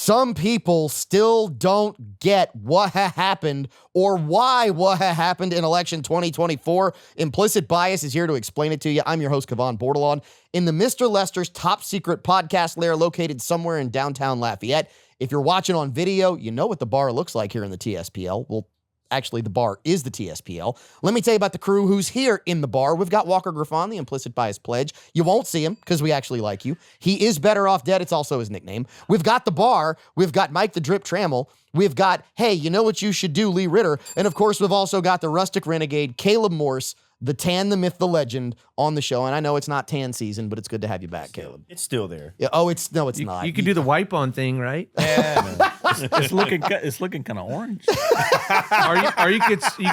Some people still don't get what happened or why what happened in election 2024. Implicit Bias is here to explain it to you. I'm your host, Kevon Bordelon, in the Mr. Lester's top secret podcast lair located somewhere in downtown Lafayette. If you're watching on video, you know what the bar looks like here in the TSPL. Well, actually, the bar is the TSPL. Let me tell you about the crew who's here in the bar. We've got Walker Griffon, the Implicit Bias Pledge. You won't see him because we actually like you. He is better off dead. It's also his nickname. We've got the bar. We've got Mike the Drip Trammell. We've got, hey, you know what you should do, Lee Ritter. And of course, we've also got the rustic renegade, Caleb Morse, the Tan, the Myth, the Legend on the show. And I know it's not tan season, but it's good to have you back, Caleb. It's still there. Yeah. Oh, it's not. You can do the wipe on thing, right? Yeah. It's looking kind of orange. or you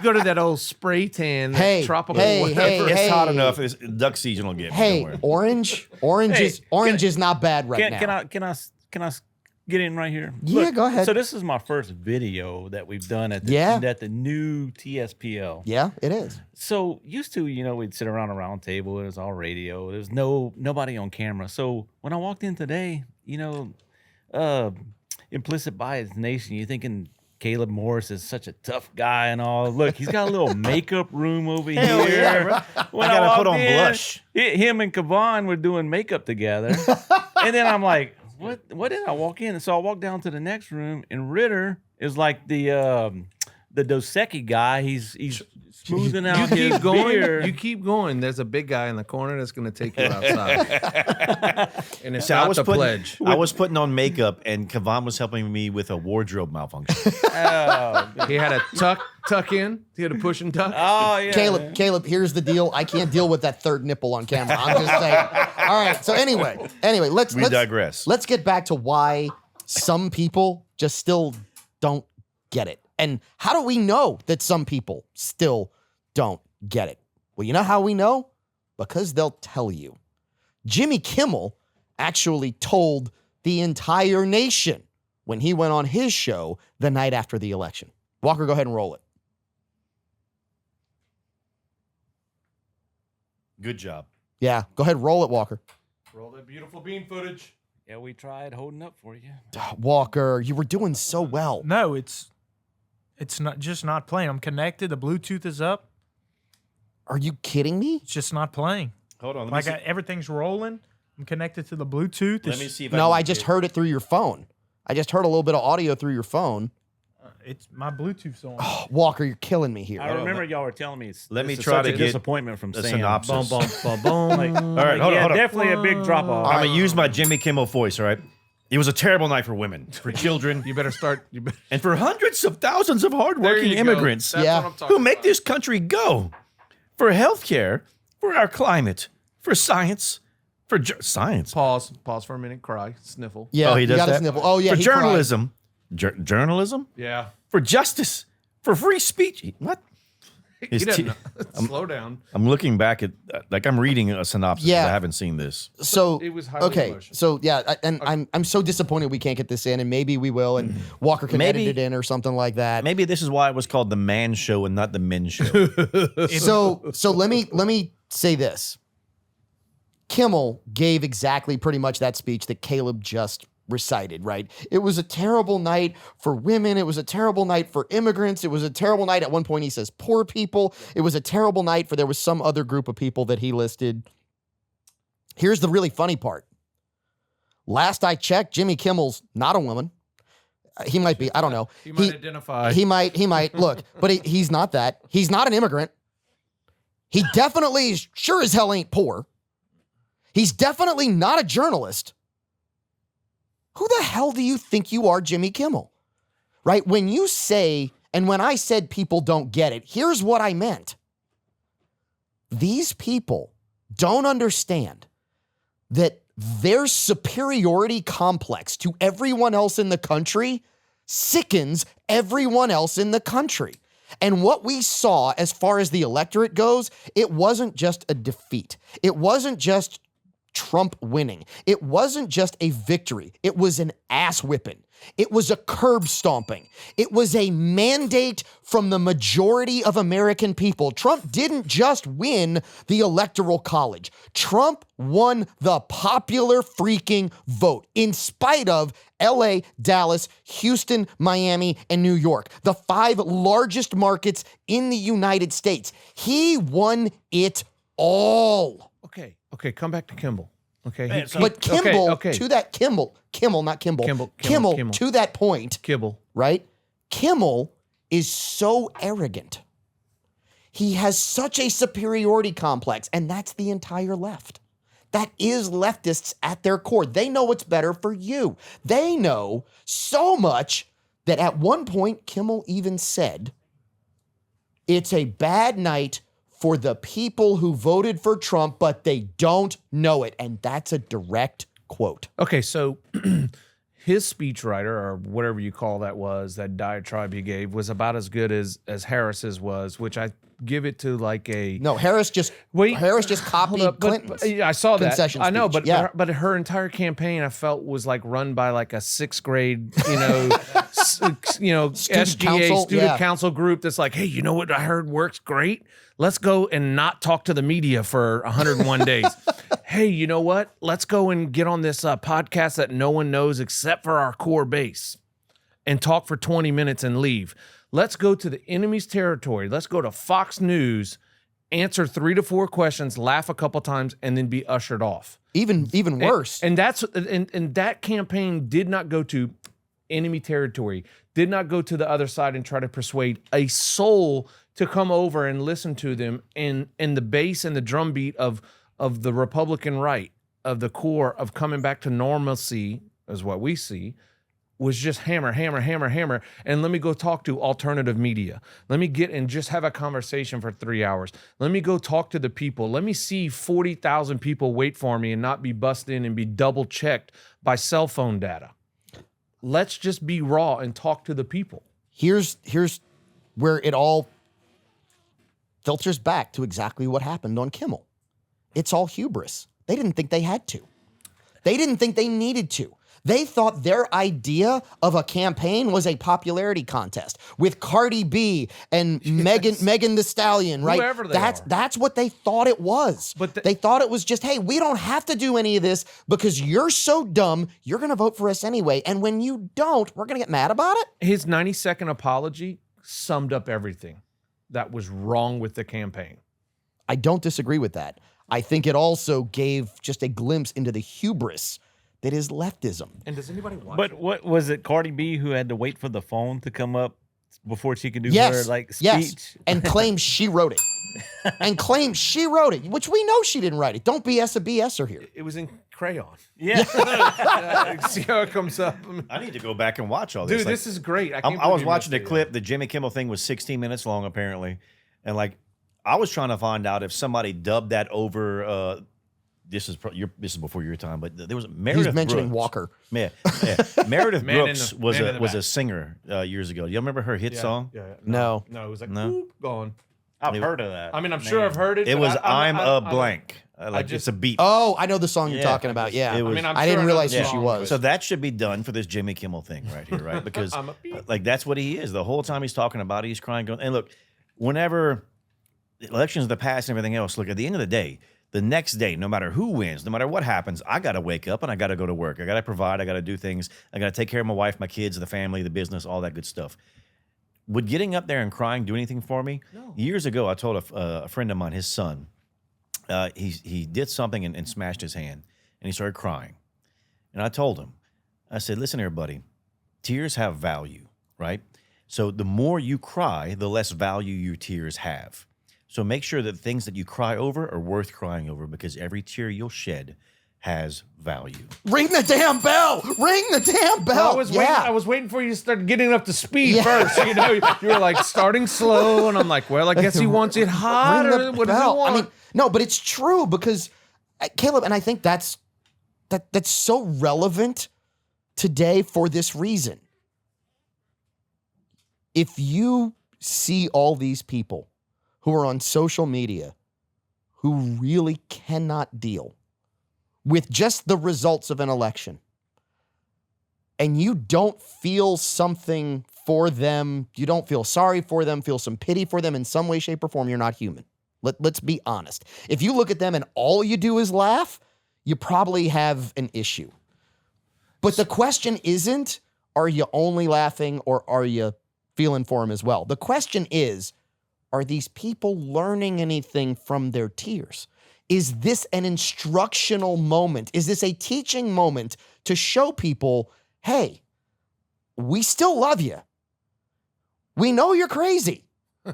go to that old spray tan, Hey, tropical. hey, whatever. hey, It's hey. hot enough. Duck season will get me. Hey, Don't worry. orange is not bad right now. Can I get in right here? Yeah, go ahead. So this is my first video that we've done at the, Yeah. at the new TSPL. Yeah, it is. So used to, we'd sit around a round table. It was all radio. There was nobody on camera. So when I walked in today, Implicit Bias Nation, you're thinking Caleb Morris is such a tough guy and all. Look, he's got a little makeup room over here. Hell yeah, bro. When I gotta walked put on in, blush. Him and Kevon were doing makeup together. And then I'm like, what did I walk in? And so I walked down to the next room, and Ritter is like the Dos Equis guy. He's smoothing out You his keep going. beard. You keep going. There's a big guy in the corner that's going to take you outside. And it's See, not the pledge. I was putting on makeup, and Kevon was helping me with a wardrobe malfunction. He had a tuck in. He had a push and tuck. Oh yeah, Caleb, here's the deal. I can't deal with that third nipple on camera. I'm just saying. All right. So anyway, let's digress. Let's get back to why some people just still don't get it. And how do we know that some people still don't get it? Well, you know how we know? Because they'll tell you. Jimmy Kimmel actually told the entire nation when he went on his show the night after the election. Walker, go ahead and roll it. Good job. Yeah, go ahead, roll it, Walker. Roll that beautiful bean footage. yeah. We tried holding up for you. Walker, you were doing so well. No, it's not just not playing. I'm connected. The Bluetooth is up. Are you kidding me? It's just not playing. Hold on. Like everything's rolling. I'm connected to the Bluetooth. Let me see if No, I I just heard it through your phone. I just heard a little bit of audio through your phone. It's my Bluetooth's on. Walker, you're killing me here. I remember y'all were telling me. Let me this is try such to a get disappointment from the Sam. synopsis. Boom, boom, boom, boom. All right, hold on. Definitely a big drop off. I'm going to use my Jimmy Kimmel voice, all right? It was a terrible night for women, for children, You better start. You better, and for hundreds of thousands of there hardworking you go. immigrants That's Yeah. what I'm talking who make about. this country go. For healthcare, for our climate, for science, for science. Pause for a minute. Cry. Sniffle. Yeah, Oh, he you does got to that? sniffle. Oh, yeah, For he cried. journalism. Journalism? Yeah. For justice. For free speech. What? He His doesn't te- know. Slow down. I'm looking back at, like I'm reading a synopsis. Yeah. I haven't seen this. So It was highly okay. emotional. So yeah, and I'm so disappointed we can't get this in, and maybe we will, and Walker can Maybe- edit it in or something like that. Maybe this is why it was called the Man Show and not the Men Show. So let me say this. Kimmel gave exactly pretty much that speech that Caleb just recited, right? It was a terrible night for women. It was a terrible night for immigrants. It was a terrible night. At one point he says poor people. It was a terrible night for there was some other group of people that he listed. Here's the really funny part. Last I checked, Jimmy Kimmel's not a woman. He might be. I don't know. He might identify. He might look, but he's not that. He's not an immigrant. He definitely sure as hell ain't poor. He's definitely not a journalist. Who the hell do you think you are, Jimmy Kimmel? Right? When you say, and when I said people don't get it, here's what I meant. These people don't understand that their superiority complex to everyone else in the country sickens everyone else in the country. And what we saw as far as the electorate goes, it wasn't just a defeat. It wasn't just Trump winning. It wasn't just a victory. It was an ass whipping. It was a curb stomping. It was a mandate from the majority of American people. Trump didn't just win the Electoral College. Trump won the popular freaking vote in spite of LA, Dallas, Houston, Miami, and New York, the 5 largest markets in the United States. He won it all. Okay, come back to Kimball. Okay, Man, so- But Kimball, okay. to that Kimball, not Kimball, Kimmel. to that point, Kibble. right? Kimmel is so arrogant. He has such a superiority complex, and that's the entire left. That is leftists at their core. They know what's better for you. They know so much that at one point, Kimmel even said, it's a bad night for the people who voted for Trump, but they don't know it. And that's a direct quote. Okay, so his speechwriter, or whatever you call that diatribe he gave, was about as good as Harris's was, which I give it to like a. No, Harris just Hold copied up, Clinton's. yeah, I saw that. concession I know, speech. but Yeah. but her entire campaign, I felt, was like run by like a 6th grade, SGA council, student yeah. council group that's like, hey, you know what I heard works great? Let's go and not talk to the media for 101 days. Hey, you know what? Let's go and get on this podcast that no one knows except for our core base and talk for 20 minutes and leave. Let's go to the enemy's territory. Let's go to Fox News, answer 3 to 4 questions, laugh a couple times, and then be ushered off. Even worse. And that campaign did not go to enemy territory, did not go to the other side and try to persuade a soul to come over and listen to them. And the bass and the drumbeat of the Republican right, of the core of coming back to normalcy, is what we see, was just hammer, hammer, hammer, hammer. And let me go talk to alternative media. Let me get and just have a conversation for 3 hours. Let me go talk to the people. Let me see 40,000 people wait for me and not be busted in and be double checked by cell phone data. Let's just be raw and talk to the people. Here's where it all filters back to exactly what happened on Kimmel. It's all hubris. They didn't think they had to. They didn't think they needed to. They thought their idea of a campaign was a popularity contest with Cardi B and Megan Thee Stallion, right? Whoever they are. That's what they thought it was. But they thought it was just, hey, we don't have to do any of this because you're so dumb, you're going to vote for us anyway. And when you don't, we're going to get mad about it. His 90-second apology summed up everything that was wrong with the campaign. I don't disagree with that. I think it also gave just a glimpse into the hubris that is leftism. And does anybody watch But what was it? Cardi B who had to wait for the phone to come up before she could do her Yes, like speech. yes, and claims she wrote it. And claims she wrote it, which we know she didn't write it. Don't BS a BSer here. It was in crayon. Yeah. See how it comes up? I need to go back and watch all this. Dude, Like, this is great. I can't was believe you watching the missed it. clip. The Jimmy Kimmel thing was 16 minutes long, apparently. And like, I was trying to find out if somebody dubbed that over. This is before your time, but there was Meredith. He's mentioning Brooks. Walker. Yeah. Meredith Man in Brooks the- was man in a the was a back. singer years ago. You remember her hit song? Yeah. No. No, it was like, No? boop, gone. I've heard of that. I mean, I'm sure I've heard it. It but was I'm a blank. Like just- it's a beat. Oh, I know the song you're Yeah. talking about. Yeah. It was- I'm I sure didn't know realize the who she song, was. but- So that should be done for this Jimmy Kimmel thing right here, right? Because I'm a beat. like that's what he is. The whole time he's talking about it, he's crying. Going, and look, whenever elections of the past and everything else, look, at the end of the day, the next day, no matter who wins, no matter what happens, I got to wake up and I got to go to work. I got to provide. I got to do things. I got to take care of my wife, my kids, the family, the business, all that good stuff. Would getting up there and crying do anything for me? No. Years ago, I told a friend of mine, his son, he did something and smashed his hand, and he started crying. And I told him, I said, listen here, buddy, tears have value, right? So the more you cry, the less value your tears have. So make sure that things that you cry over are worth crying over, because every tear you'll shed has value. Ring the damn bell. Ring the damn bell. I was waiting for you to start getting up to speed first. You know, you were like starting slow, and I'm like, well, I guess he wants it hot, Ring or the what does he bell. want? I mean, no, but it's true because Caleb, and I think that's so relevant today for this reason. If you see all these people who are on social media who really cannot deal with just the results of an election, and you don't feel something for them, you don't feel sorry for them, feel some pity for them in some way, shape, or form, you're not human. Let's be honest. If you look at them and all you do is laugh, you probably have an issue. But the question isn't, are you only laughing or are you feeling for them as well? The question is, are these people learning anything from their tears? Is this an instructional moment? Is this a teaching moment to show people, hey, we still love you. We know you're crazy.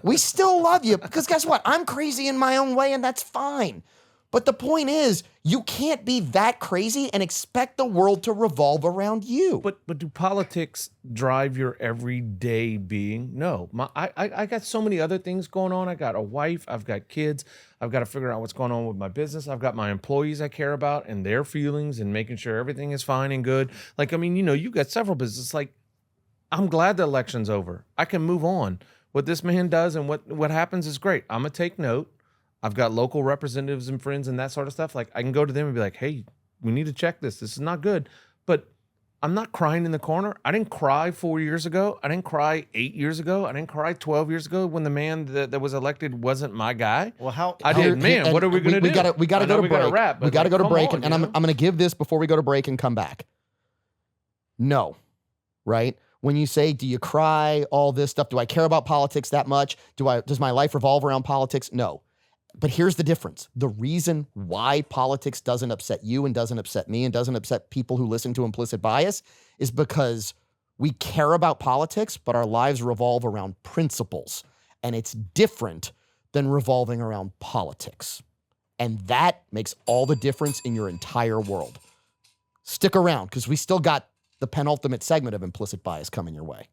We still love you because guess what? I'm crazy in my own way and that's fine. But the point is, you can't be that crazy and expect the world to revolve around you. But do politics drive your everyday being? No. I got so many other things going on. I got a wife. I've got kids. I've got to figure out what's going on with my business. I've got my employees I care about and their feelings and making sure everything is fine and good. Like, I mean, you know, you've got several businesses. Like, I'm glad the election's over. I can move on. What this man does and what happens is great. I'm going to take note. I've got local representatives and friends and that sort of stuff. Like, I can go to them and be like, hey, we need to check this. This is not good. But I'm not crying in the corner. I didn't cry 4 years ago. I didn't cry 8 years ago. I didn't cry 12 years ago when the man that was elected wasn't my guy. Well, I did, man. What are we going to do? We got to go to break. Wrap, we got to go to break. On, and I'm going to give this before we go to break and come back. No, right? When you say, do you cry, all this stuff, do I care about politics that much? Does my life revolve around politics? No. But here's the difference. The reason why politics doesn't upset you and doesn't upset me and doesn't upset people who listen to Implicit Bias is because we care about politics, but our lives revolve around principles. And it's different than revolving around politics. And that makes all the difference in your entire world. Stick around because we still got the penultimate segment of Implicit Bias coming your way.